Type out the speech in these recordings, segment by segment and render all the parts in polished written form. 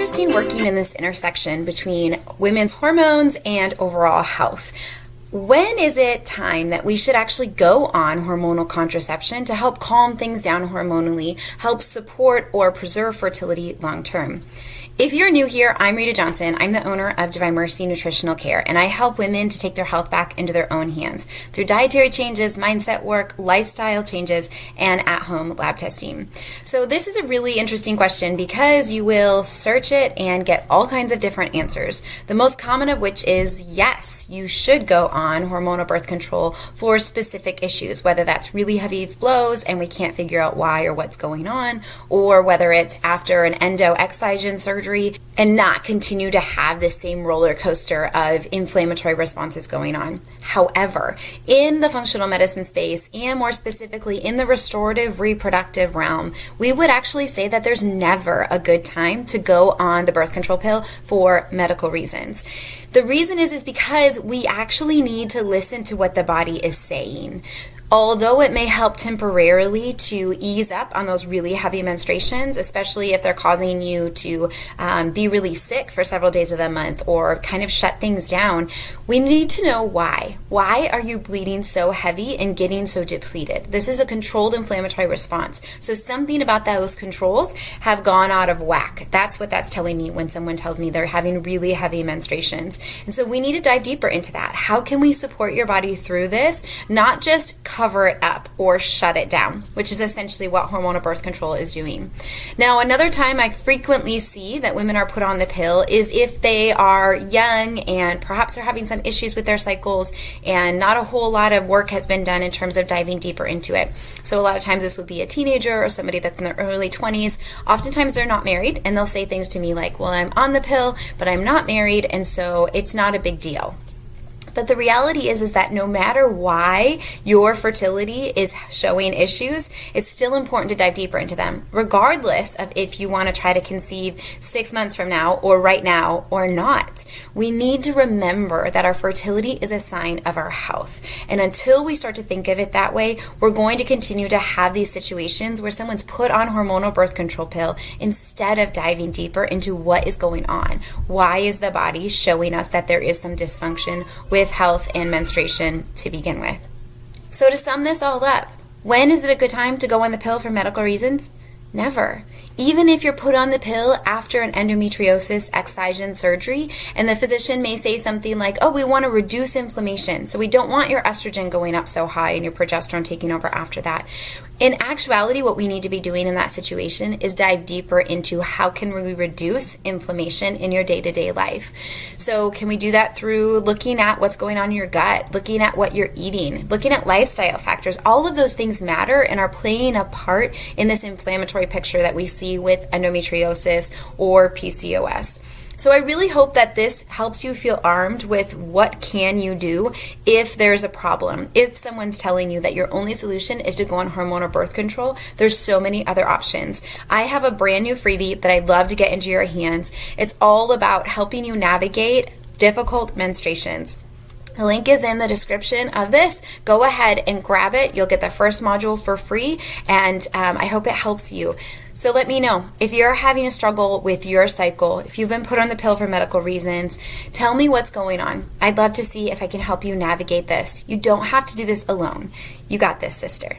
interesting working in this intersection between women's hormones and overall health. When is it time that we should actually go on hormonal contraception to help calm things down hormonally, help support or preserve fertility long term? If you're new here, I'm Rita Johnson. I'm the owner of Divine Mercy Nutritional Care, and I help women to take their health back into their own hands through dietary changes, mindset work, lifestyle changes, and at-home lab testing. So this is a really interesting question because you will search it and get all kinds of different answers. The most common of which is yes, you should go on hormonal birth control for specific issues, whether that's really heavy flows and we can't figure out why or what's going on, or whether it's after an endo-excision surgery and not continue to have the same roller coaster of inflammatory responses going on. However, in the functional medicine space, and more specifically in the restorative reproductive realm, we would actually say that there's never a good time to go on the birth control pill for medical reasons. The reason is because we actually need to listen to what the body is saying. Although it may help temporarily to ease up on those really heavy menstruations, especially if they're causing you to be really sick for several days of the month or kind of shut things down, we need to know why. Why are you bleeding so heavy and getting so depleted? This is a controlled inflammatory response. So something about those controls have gone out of whack. That's what that's telling me when someone tells me they're having really heavy menstruations. And so we need to dive deeper into that. How can we support your body through this? Not just cover it up or shut it down, which is essentially what hormonal birth control is doing. Now, another time I frequently see that women are put on the pill is if they are young and perhaps are having some issues with their cycles and not a whole lot of work has been done in terms of diving deeper into it. So a lot of times this would be a teenager or somebody that's in their early 20s. Oftentimes they're not married and they'll say things to me like, well, I'm on the pill, but I'm not married, and so it's not a big deal. But the reality is that no matter why your fertility is showing issues, it's still important to dive deeper into them, regardless of if you want to try to conceive 6 months from now or right now or not. We need to remember that our fertility is a sign of our health. And until we start to think of it that way, we're going to continue to have these situations where someone's put on hormonal birth control pill instead of diving deeper into what is going on. Why is the body showing us that there is some dysfunction with health and menstruation to begin with? So to sum this all up, when is it a good time to go on the pill for medical reasons? Never. Even if you're put on the pill after an endometriosis excision surgery, and the physician may say something like, oh, we want to reduce inflammation, so we don't want your estrogen going up so high and your progesterone taking over after that. In actuality, what we need to be doing in that situation is dive deeper into how can we reduce inflammation in your day-to-day life. So can we do that through looking at what's going on in your gut, looking at what you're eating, looking at lifestyle factors? All of those things matter and are playing a part in this inflammatory picture that we see with endometriosis or PCOS. So I really hope that this helps you feel armed with what can you do if there's a problem. If someone's telling you that your only solution is to go on hormonal birth control, there's so many other options. I have a brand new freebie that I'd love to get into your hands. It's all about helping you navigate difficult menstruations. The link is in the description of this. Go ahead and grab it. You'll get the first module for free, and I hope it helps you. So let me know if you're having a struggle with your cycle, if you've been put on the pill for medical reasons. Tell me what's going on. I'd love to see if I can help you navigate this. You don't have to do this alone. You got this, sister.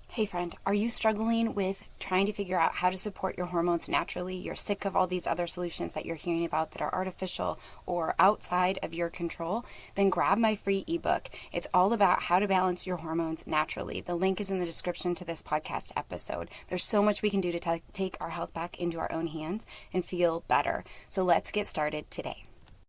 Hey friend, are you struggling with trying to figure out how to support your hormones naturally? You're sick of all these other solutions that you're hearing about that are artificial or outside of your control? Then grab my free ebook. It's all about how to balance your hormones naturally. The link is in the description to this podcast episode. There's so much we can do to take our health back into our own hands and feel better. So let's get started today.